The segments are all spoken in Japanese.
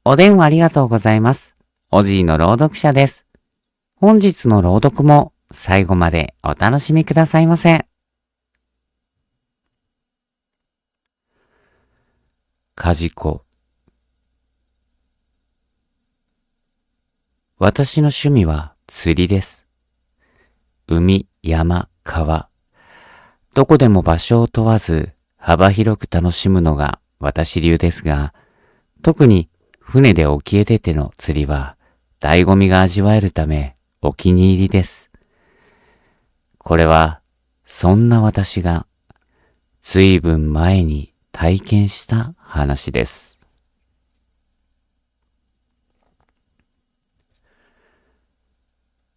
お電話ありがとうございます。おじいの朗読者です。本日の朗読も最後までお楽しみくださいませ。梶子。私の趣味は釣りです。海、山、川。どこでも場所を問わず幅広く楽しむのが私流ですが、特に船で沖へ出ての釣りは醍醐味が味わえるためお気に入りです。これはそんな私が随分前に体験した話です。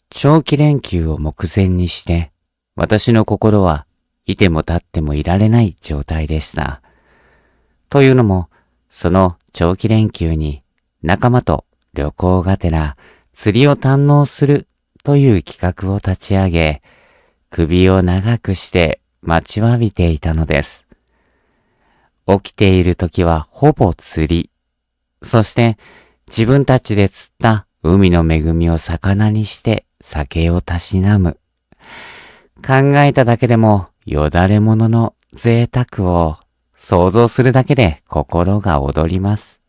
長期連休を目前にして私の心はいても立ってもいられない状態でした。というのも、その長期連休に仲間と旅行がてら釣りを堪能するという企画を立ち上げ、首を長くして待ちわびていたのです。起きている時はほぼ釣り、そして自分たちで釣った海の恵みを魚にして酒をたしなむ。考えただけでもよだれものの贅沢を想像するだけで心が躍ります。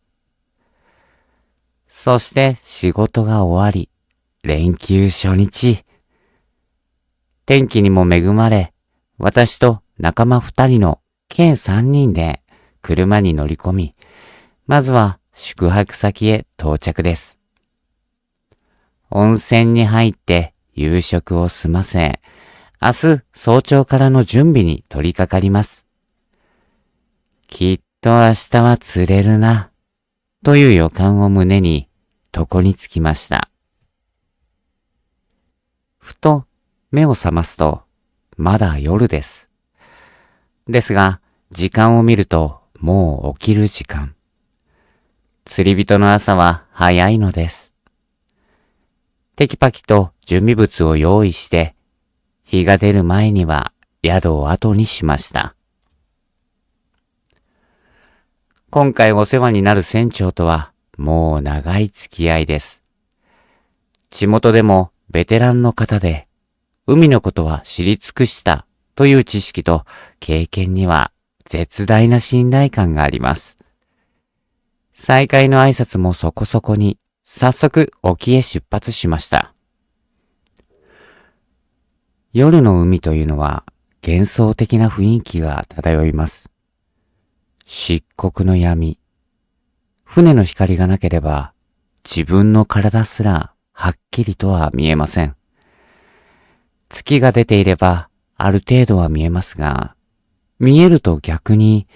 そして仕事が終わり、連休初日。天気にも恵まれ、私と仲間2人の計3人で車に乗り込み、まずは宿泊先へ到着です。温泉に入って夕食を済ませ、明日早朝からの準備に取り掛かります。きっと明日は釣れるな、という予感を胸に床につきました。ふと目を覚ますと、まだ夜です。ですが、時間を見るともう起きる時間。釣り人の朝は早いのです。テキパキと準備物を用意して、日が出る前には宿を後にしました。今回お世話になる船長とはもう長い付き合いです。地元でもベテランの方で、海のことは知り尽くしたという知識と経験には絶大な信頼感があります。再会の挨拶もそこそこに、早速沖へ出発しました。夜の海というのは幻想的な雰囲気が漂います。漆黒の闇。船の光がなければ自分の体すらはっきりとは見えません。月が出ていればある程度は見えますが、見えると逆に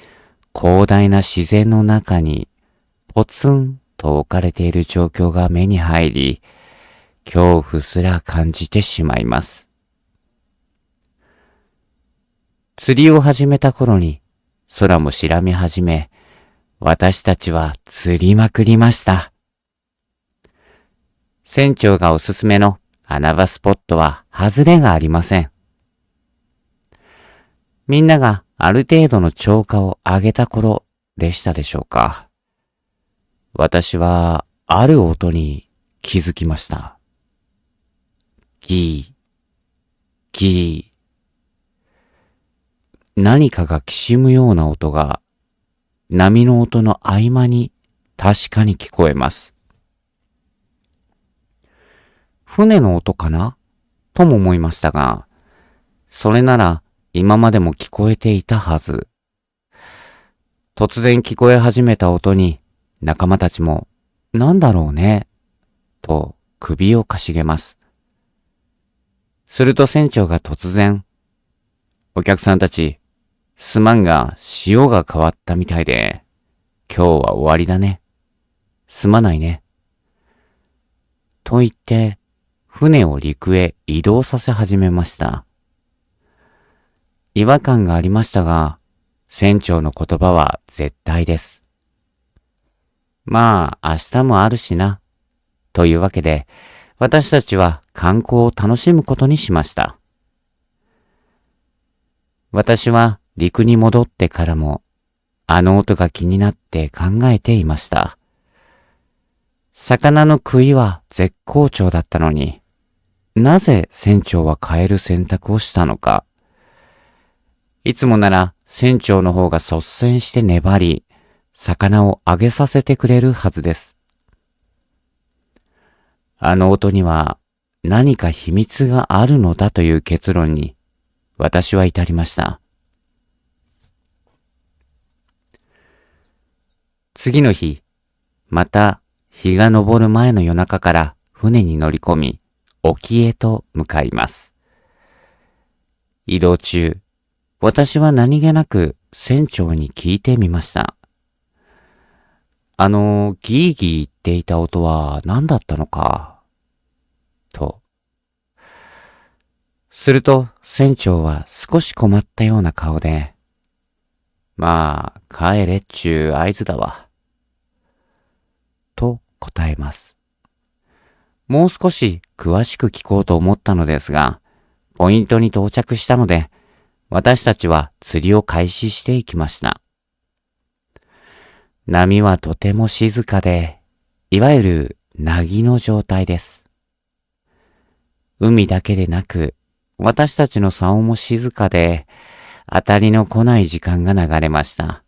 広大な自然の中にポツンと置かれている状況が目に入り、恐怖すら感じてしまいます。釣りを始めた頃に空も白み始め、私たちは釣りまくりました。船長がおすすめの穴場スポットは外れがありません。みんながある程度の超過を上げた頃でしたでしょうか。私はある音に気づきました。ギー、ギー。何かがきしむような音が波の音の合間に確かに聞こえます。船の音かなとも思いましたが、それなら今までも聞こえていたはず。突然聞こえ始めた音に仲間たちもなんだろうねと首をかしげます。すると船長が突然、お客さんたち、すまんが潮が変わったみたいで、今日は終わりだね。すまないね。と言って、船を陸へ移動させ始めました。違和感がありましたが、船長の言葉は絶対です。まあ、明日もあるしな。というわけで、私たちは観光を楽しむことにしました。私は陸に戻ってからも、あの音が気になって考えていました。魚の食いは絶好調だったのに、なぜ船長は変える選択をしたのか。いつもなら船長の方が率先して粘り、魚をあげさせてくれるはずです。あの音には何か秘密があるのだという結論に私は至りました。次の日、また日が昇る前の夜中から船に乗り込み、沖へと向かいます。移動中、私は何気なく船長に聞いてみました。ギーギー言っていた音は何だったのか、と。すると船長は少し困ったような顔で、まあ、帰れっちゅう合図だわ。と答えます。もう少し詳しく聞こうと思ったのですが、ポイントに到着したので、私たちは釣りを開始していきました。波はとても静かで、いわゆる凪の状態です。海だけでなく、私たちの竿も静かで、当たりの来ない時間が流れました。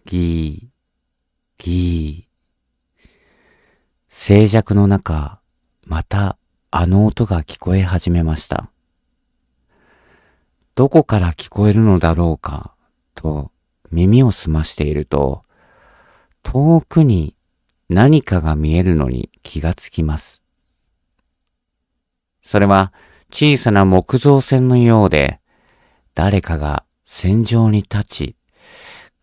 ギー、ギー。静寂の中、またあの音が聞こえ始めました。どこから聞こえるのだろうか、と耳を澄ましていると、遠くに何かが見えるのに気がつきます。それは小さな木造船のようで、誰かが船上に立ち、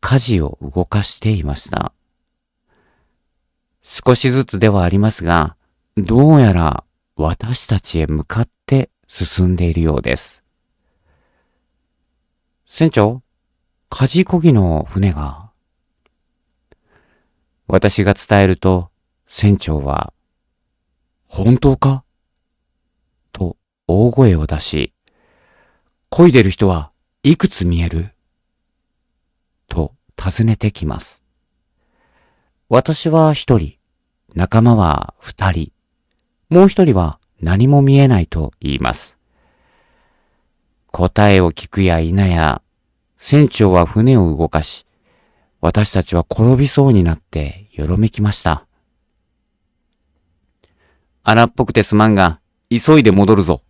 舵を動かしていました。少しずつではありますが、どうやら私たちへ向かって進んでいるようです。船長、舵漕ぎの船が。私が伝えると、船長は、本当かと大声を出し、漕いでる人はいくつ見えると尋ねてきます。私は一人、仲間は二人、もう一人は何も見えないと言います。答えを聞くや否や、船長は船を動かし、私たちは転びそうになってよろめきました。荒っぽくてすまんが、急いで戻るぞ。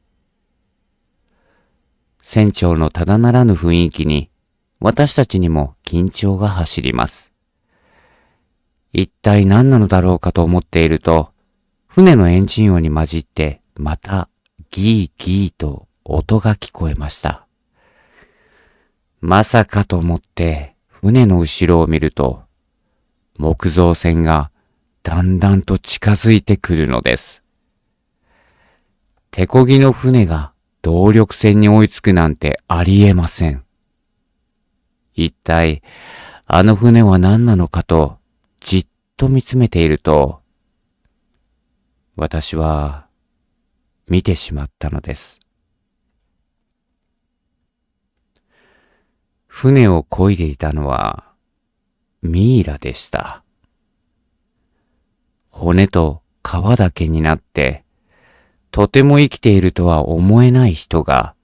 船長のただならぬ雰囲気に、私たちにも緊張が走ります。一体何なのだろうかと思っていると、船のエンジン音に混じって、またギーギーと音が聞こえました。まさかと思って船の後ろを見ると、木造船がだんだんと近づいてくるのです。手漕ぎの船が動力船に追いつくなんてありえません。一体あの船は何なのかとじっと見つめていると、私は見てしまったのです。船を漕いでいたのはミイラでした。骨と皮だけになって、とても生きているとは思えない人が、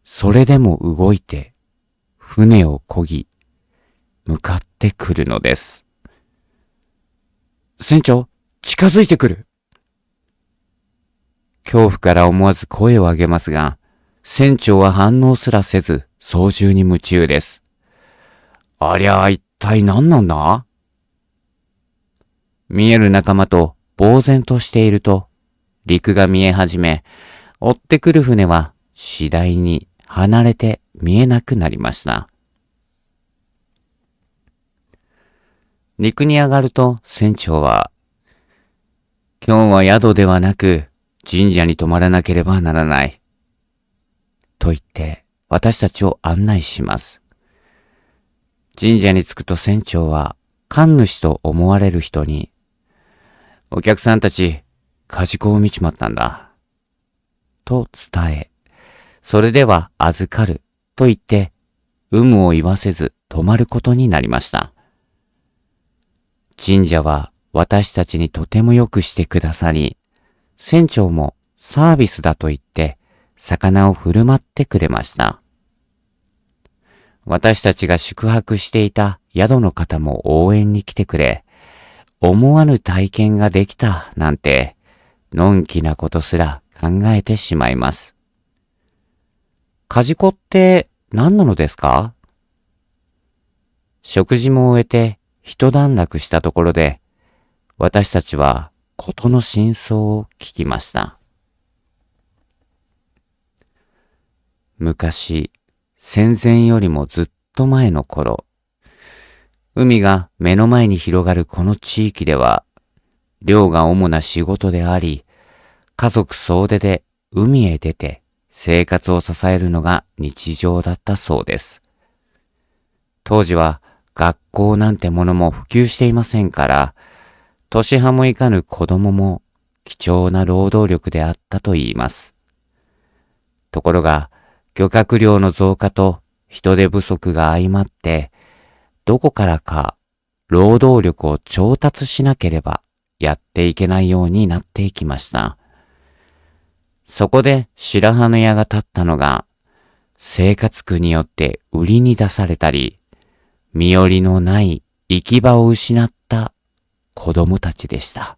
それでも動いて、船を漕ぎ、向かってくるのです。船長、近づいてくる。恐怖から思わず声を上げますが、船長は反応すらせず、操縦に夢中です。ありゃあ一体何なんだ？見える仲間と呆然としていると、陸が見え始め、追ってくる船は次第に離れて見えなくなりました。陸に上がると船長は、今日は宿ではなく神社に泊まらなければならない。と言って私たちを案内します。神社に着くと船長は神主と思われる人に、お客さんたち、梶子を見ちまったんだ。と伝え、それでは預かると言って、有無を言わせず泊まることになりました。神社は私たちにとてもよくしてくださり、船長もサービスだと言って魚を振る舞ってくれました。私たちが宿泊していた宿の方も応援に来てくれ、思わぬ体験ができたなんて、のんきなことすら考えてしまいます。カジコって何なのですか？食事も終えて一段落したところで、私たちは事の真相を聞きました。昔、戦前よりもずっと前の頃、海が目の前に広がるこの地域では、漁が主な仕事であり、家族総出で海へ出て生活を支えるのが日常だったそうです。当時は学校なんてものも普及していませんから、年派もいかぬ子供も貴重な労働力であったと言います。ところが、漁獲量の増加と人手不足が相まって、どこからか労働力を調達しなければやっていけないようになっていきました。そこで白羽の矢が立ったのが、生活苦によって売りに出されたり、身寄りのない行き場を失った子供たちでした。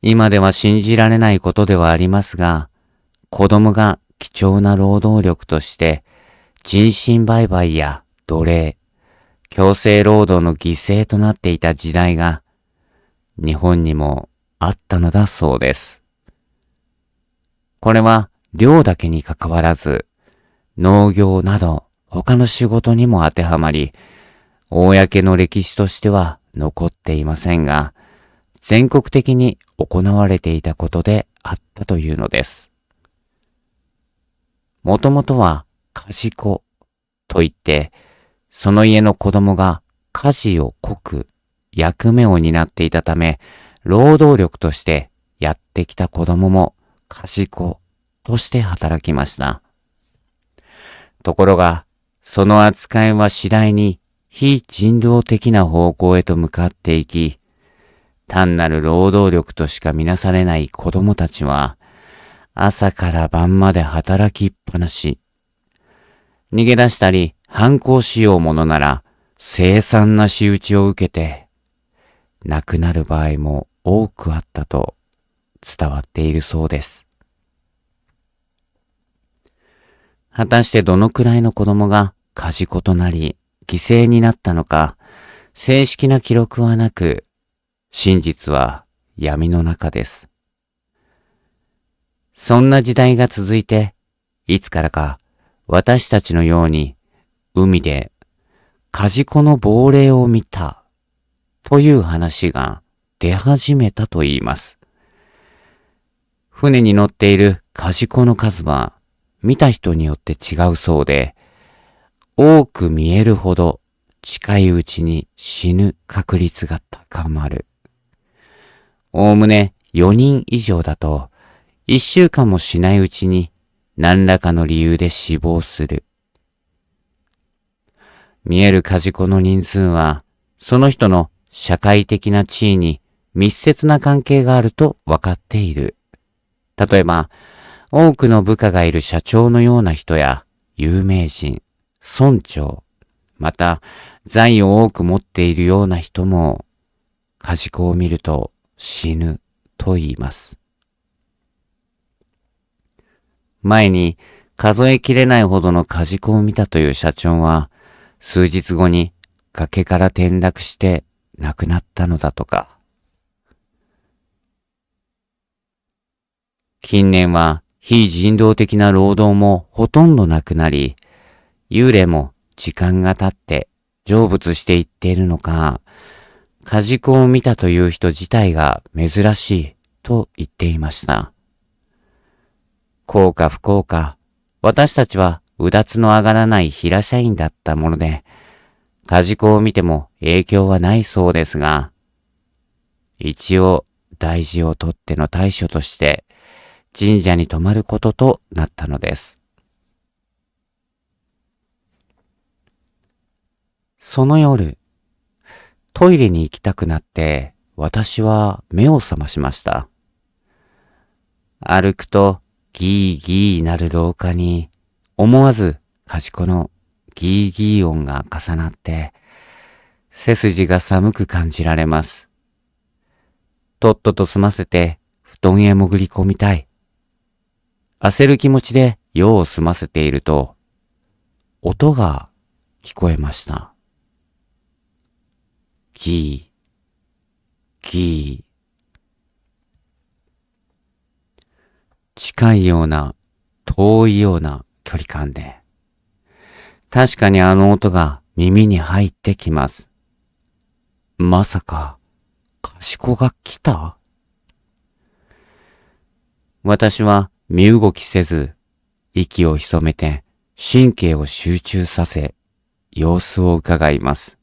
今では信じられないことではありますが、子供が貴重な労働力として人身売買や奴隷、強制労働の犠牲となっていた時代が日本にもあったのだそうです。これは漁だけにかかわらず、農業など他の仕事にも当てはまり、公の歴史としては残っていませんが、全国的に行われていたことであったというのです。もともとはかじ子といって、その家の子供が家事をこく役目を担っていたため、労働力としてやってきた子供もかじ子として働きました。ところが、その扱いは次第に非人道的な方向へと向かっていき、単なる労働力としか見なされない子供たちは、朝から晩まで働きっぱなし。逃げ出したり反抗しようものなら、凄惨な仕打ちを受けて、亡くなる場合も多くあったと伝わっているそうです。果たしてどのくらいの子供がかじ子となり犠牲になったのか、正式な記録はなく、真実は闇の中です。そんな時代が続いて、いつからか私たちのように海でかじ子の亡霊を見たという話が出始めたと言います。船に乗っているかじ子の数は見た人によって違うそうで、多く見えるほど近いうちに死ぬ確率が高まる。おおむね4人以上だと1週間もしないうちに何らかの理由で死亡する。見えるかじ子の人数はその人の社会的な地位に密接な関係があると分かっている。例えば、多くの部下がいる社長のような人や有名人、村長、また財を多く持っているような人も、かじ子を見ると死ぬと言います。前に数えきれないほどのかじ子を見たという社長は、数日後に崖から転落して亡くなったのだとか。近年は非人道的な労働もほとんどなくなり、幽霊も時間が経って成仏していっているのか、かじ子を見たという人自体が珍しいと言っていました。幸か不幸か、私たちはうだつの上がらない平社員だったもので、かじ子を見ても影響はないそうですが、一応大事をとっての対処として神社に泊まることとなったのです。その夜、トイレに行きたくなって、私は目を覚ましました。歩くとギーギーなる廊下に、思わず賢子のギーギー音が重なって、背筋が寒く感じられます。とっとと済ませて布団へ潜り込みたい。焦る気持ちで用を済ませていると、音が聞こえました。ギー、ギー。近いような、遠いような距離感で、確かにあの音が耳に入ってきます。まさか、賢が来た？私は身動きせず、息を潜めて神経を集中させ、様子を伺います。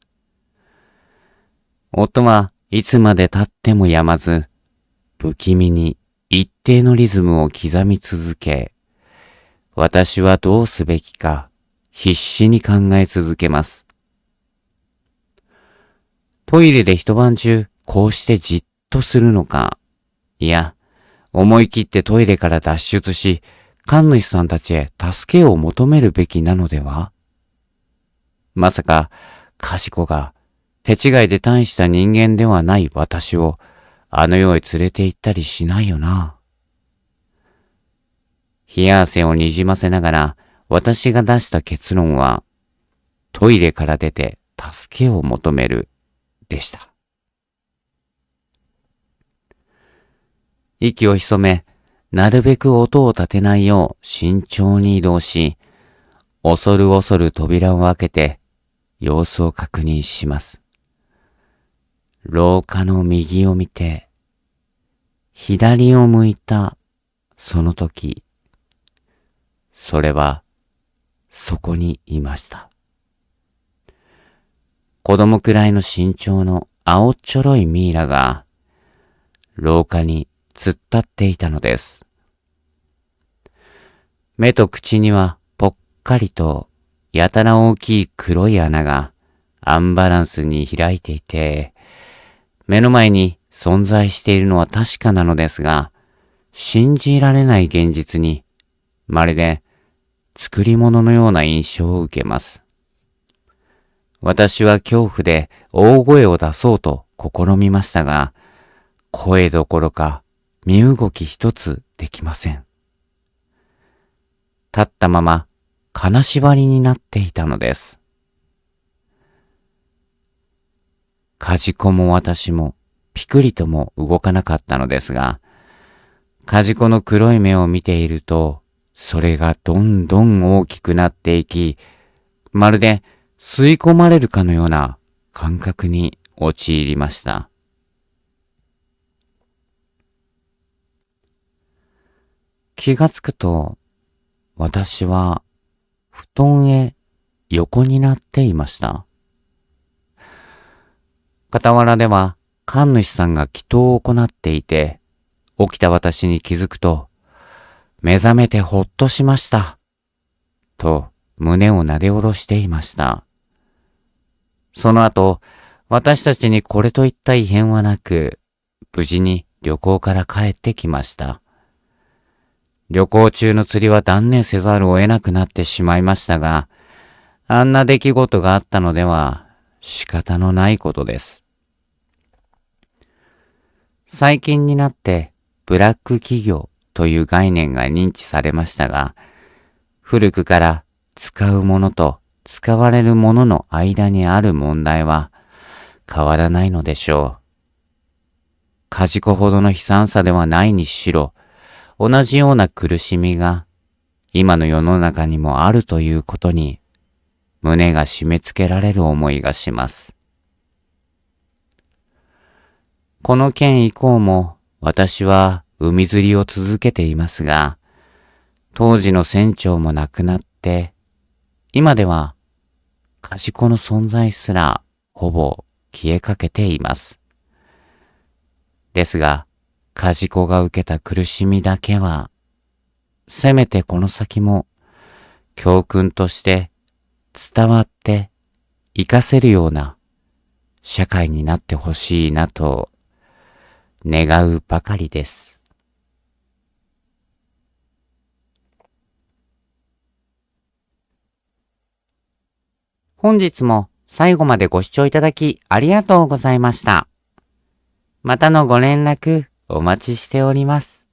音はいつまで経っても止まず、不気味に一定のリズムを刻み続け、私はどうすべきか必死に考え続けます。トイレで一晩中こうしてじっとするのか、いや、思い切ってトイレから脱出し、神主さんたちへ助けを求めるべきなのでは？まさか、賢が手違いで大した人間ではない私をあの世へ連れて行ったりしないよな。冷や汗をにじませながら私が出した結論は、トイレから出て助けを求めるでした。息を潜め、なるべく音を立てないよう慎重に移動し、恐る恐る扉を開けて様子を確認します。廊下の右を見て、左を向いたその時、それはそこにいました。子供くらいの身長の青っちょろいミイラが廊下に突っ立っていたのです。目と口にはぽっかりとやたら大きい黒い穴がアンバランスに開いていて、目の前に存在しているのは確かなのですが、信じられない現実にまるで作り物のような印象を受けます。私は恐怖で大声を出そうと試みましたが、声どころか身動き一つできません。立ったまま金縛りになっていたのです。梶子も私もピクリとも動かなかったのですが、梶子の黒い目を見ていると、それがどんどん大きくなっていき、まるで吸い込まれるかのような感覚に陥りました。気がつくと、私は布団へ横になっていました。傍らでは神主さんが祈祷を行っていて、起きた私に気づくと、目覚めてほっとしました。と胸をなで下ろしていました。その後、私たちにこれといった異変はなく、無事に旅行から帰ってきました。旅行中の釣りは断念せざるを得なくなってしまいましたが、あんな出来事があったのでは仕方のないことです。最近になってブラック企業という概念が認知されましたが、古くから使うものと使われるものの間にある問題は変わらないのでしょう。梶子ほどの悲惨さではないにしろ、同じような苦しみが今の世の中にもあるということに胸が締め付けられる思いがします。この件以降も私は海釣りを続けていますが、当時の船長も亡くなって、今では梶子の存在すらほぼ消えかけています。ですが、梶子が受けた苦しみだけは、せめてこの先も教訓として伝わって活かせるような社会になってほしいなと願うばかりです。本日も最後までご視聴いただきありがとうございました。またのご連絡お待ちしております。